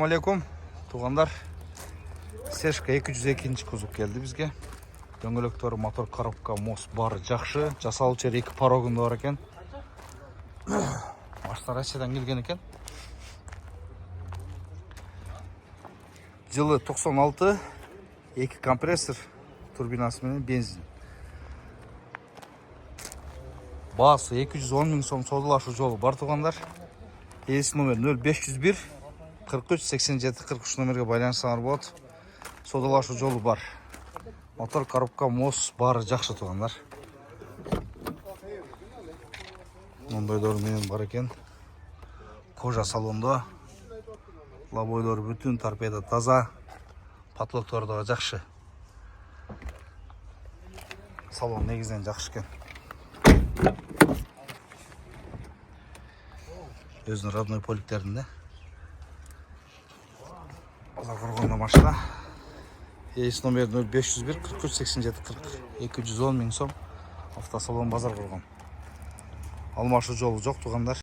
Алейкум, туғандар. Сешка 202 кузов келді бізге. Дөңгелектері, мотор, коробка, мост бары жақшы. Жасалушы жері 2 порогында бар екен. Машина Россиядан келген екен. Жылы 96, 2 компрессор, турбинасы менен бензин. Басы 210 мың сом саудалашу жолы бар туғандар. Есі номер 0501 43 87 43 номерге байланысаңар болады. Саудалашу жолы бар. Мотор, коробка, мост бары жақсы туғандар. Ондайлар менен бар екен. Кожа салонда. Лобойлар бүтін, торпеда таза. Потолоктары да жақсы. Салон негізінен жақсы екен. Өзінің родной поликтерінде. Базар құрғанда машина. Ес номер 0501 43 87 40 210 мың сом. Автосалон базар құрған. Алмашы жолы жоқ туғандар.